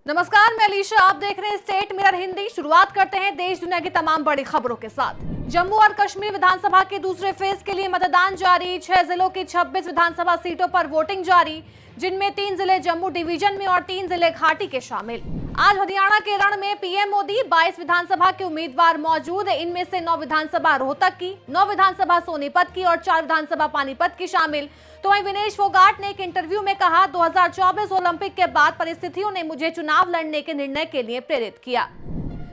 नमस्कार, मैं अलीशा। आप देख रहे हैं स्टेट मिरर हिंदी। शुरुआत करते हैं देश दुनिया की तमाम बड़ी खबरों के साथ। जम्मू और कश्मीर विधानसभा के दूसरे फेज के लिए मतदान जारी। 6 जिलों की 26 विधानसभा सीटों पर वोटिंग जारी, जिनमें 3 जिले जम्मू डिवीजन में और 3 जिले घाटी के शामिल। आज हरियाणा के रण में पीएम मोदी, 22 विधानसभा के उम्मीदवार मौजूद है। इनमें से 9 विधानसभा रोहतक की, 9 विधानसभा सोनीपत की और 4 विधानसभा पानीपत की शामिल। तो वहीं विनेश फोगाट ने एक इंटरव्यू में कहा, 2024 ओलंपिक के बाद परिस्थितियों ने मुझे चुनाव लड़ने के निर्णय के लिए प्रेरित किया।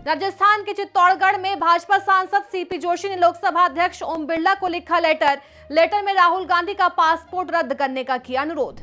राजस्थान के चित्तौड़गढ़ में भाजपा सांसद सीपी जोशी ने लोकसभा अध्यक्ष ओम बिरला को लिखा लेटर में राहुल गांधी का पासपोर्ट रद्द करने का किया अनुरोध।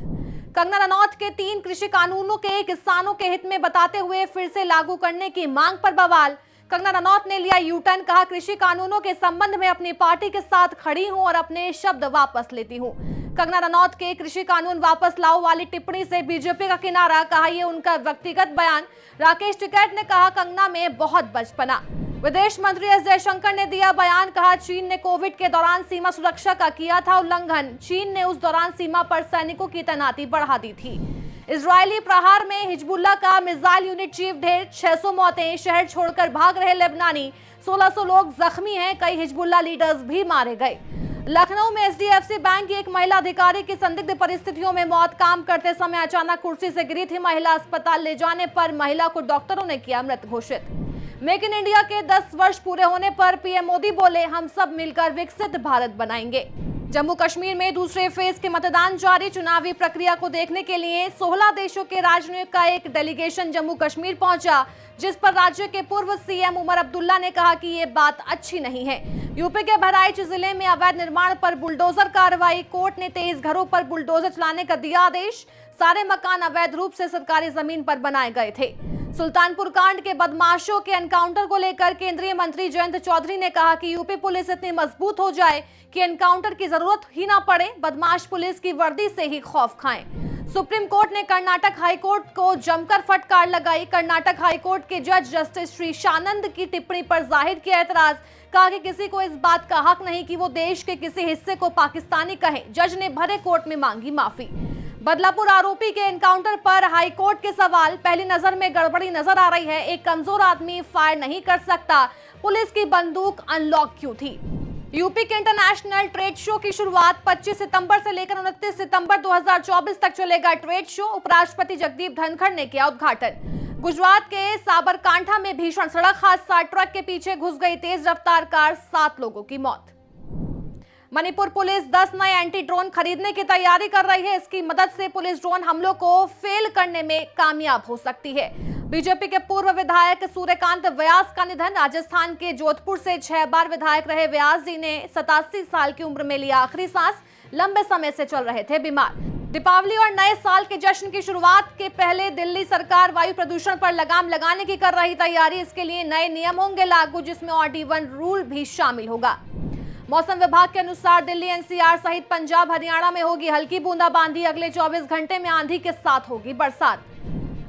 कंगना रनौत के 3 कृषि कानूनों के किसानों के हित में बताते हुए फिर से लागू करने की मांग पर बवाल। कंगना रनौत ने लिया यू-टर्न, कहा कृषि कानूनों के संबंध में अपनी पार्टी के साथ खड़ी हूं और अपने शब्द वापस लेती हूं। कंगना रनौत के कृषि कानून वापस लाओ वाली टिप्पणी से बीजेपी का किनारा, कहा यह उनका व्यक्तिगत बयान। राकेश टिकैत ने कहा कंगना में बहुत बचपना। विदेश मंत्री एस जयशंकर ने दिया बयान, कहा चीन ने कोविड के दौरान सीमा सुरक्षा का किया था उल्लंघन। चीन ने उस दौरान सीमा पर सैनिकों की तैनाती बढ़ा दी थी। इजरायली प्रहार में हिजबुल्लाह का मिसाइल यूनिट चीफ ढेर, 600 मौतें, शहर छोड़कर भाग रहे लेबनानी, 1600 लोग जख्मी हैं, कई हिजबुल्लाह लीडर्स भी मारे गए। लखनऊ में एचडीएफसी बैंक की एक महिला अधिकारी की संदिग्ध परिस्थितियों में मौत, काम करते समय अचानक कुर्सी से गिरी थी महिला। अस्पताल ले जाने पर महिला को डॉक्टरों ने किया मृत घोषित। मेक इन इंडिया के 10 वर्ष पूरे होने पर पीएम मोदी बोले, हम सब मिलकर विकसित भारत बनाएंगे। जम्मू कश्मीर में दूसरे फेज के मतदान जारी। चुनावी प्रक्रिया को देखने के लिए 16 देशों के राजनयिक का एक डेलीगेशन जम्मू कश्मीर पहुंचा, जिस पर राज्य के पूर्व सीएम उमर अब्दुल्ला ने कहा कि ये बात अच्छी नहीं है। यूपी के बहराइच जिले में अवैध निर्माण पर बुलडोजर कार्रवाई। कोर्ट ने 23 घरों पर बुलडोजर चलाने का दिया आदेश। सारे मकान अवैध रूप से सरकारी जमीन पर बनाए गए थे। सुल्तानपुर कांड के बदमाशों के एनकाउंटर को लेकर केंद्रीय मंत्री जयंत चौधरी ने कहा कि यूपी पुलिस इतनी मजबूत हो जाए कि एनकाउंटर की जरूरत ही ना पड़े, बदमाश पुलिस की वर्दी से ही खौफ खाएं। सुप्रीम कोर्ट ने कर्नाटक हाईकोर्ट को जमकर फटकार लगाई। कर्नाटक हाईकोर्ट के जज जस्टिस श्री शानंद की टिप्पणी पर जाहिर किया एतराज, कहा कि किसी को इस बात का हक नहीं कि वो देश के किसी हिस्से को पाकिस्तानी कहे। जज ने भरे कोर्ट में मांगी माफी। बदलापुर आरोपी के एनकाउंटर पर हाईकोर्ट के सवाल, पहली नजर में गड़बड़ी नजर आ रही है। एक कमजोर आदमी फायर नहीं कर सकता, पुलिस की बंदूक अनलॉक क्यों थी। यूपी के इंटरनेशनल ट्रेड शो की शुरुआत 25 सितंबर से लेकर 29 सितंबर 2024 तक चलेगा ट्रेड शो। उपराष्ट्रपति जगदीप धनखड़ ने किया उद्घाटन। गुजरात के साबरकांठा में भीषण सड़क हादसा, ट्रक के पीछे घुस गई तेज रफ्तार कार, 7 लोगों की मौत। मणिपुर पुलिस 10 नए एंटी ड्रोन खरीदने की तैयारी कर रही है। इसकी मदद से पुलिस ड्रोन हमलों को फेल करने में कामयाब हो सकती है। बीजेपी के पूर्व विधायक सूर्यकांत व्यास का निधन। राजस्थान के जोधपुर से 6 बार विधायक रहे व्यास जी ने 87 साल की उम्र में लिया आखिरी सांस। लंबे समय से चल रहे थे बीमार। दीपावली और नए साल के जश्न की शुरुआत के पहले दिल्ली सरकार वायु प्रदूषण पर लगाम लगाने की कर रही तैयारी। इसके लिए नए नियम होंगे लागू, जिसमें OD1 रूल भी शामिल होगा। मौसम विभाग के अनुसार दिल्ली एनसीआर सहित पंजाब हरियाणा में होगी हल्की बूंदाबांदी। अगले 24 घंटे में आंधी के साथ होगी बरसात।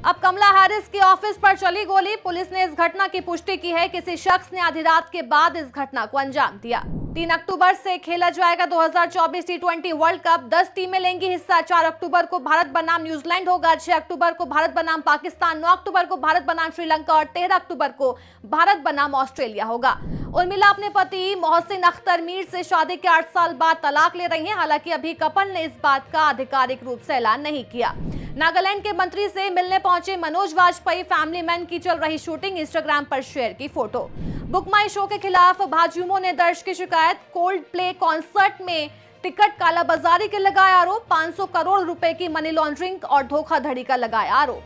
अब कमला हैरिस के ऑफिस पर चली गोली। पुलिस ने इस घटना की पुष्टि की है। किसी शख्स ने आधी रात के बाद इस घटना को अंजाम दिया। 3 अक्टूबर से खेला जाएगा 2024 T20 वर्ल्ड कप। 10 टीमें लेंगी हिस्सा। 4 अक्टूबर को भारत बनाम न्यूजीलैंड होगा, 6 अक्टूबर को भारत बनाम पाकिस्तान, 9 अक्टूबर को भारत बनाम श्रीलंका और 13 अक्टूबर को भारत बनाम ऑस्ट्रेलिया होगा। उर्मिला अपने पति मोहसिन अख्तर मीर से शादी के 8 साल बाद तलाक ले रही हैं। हालांकि अभी कपल ने इस बात का आधिकारिक रूप से ऐलान नहीं किया। नागालैंड के मंत्री से मिलने पहुंचे मनोज वाजपेयी। फैमिली मैन की चल रही शूटिंग, इंस्टाग्राम पर शेयर की फोटो। बुक माई शो के खिलाफ भाजयुमो ने दर्ज की शिकायत। कोल्ड प्ले कॉन्सर्ट में टिकट कालाबाजारी के लगाए आरोप। 500 करोड़ रुपए की मनी लॉन्ड्रिंग और धोखाधड़ी का लगाया आरोप।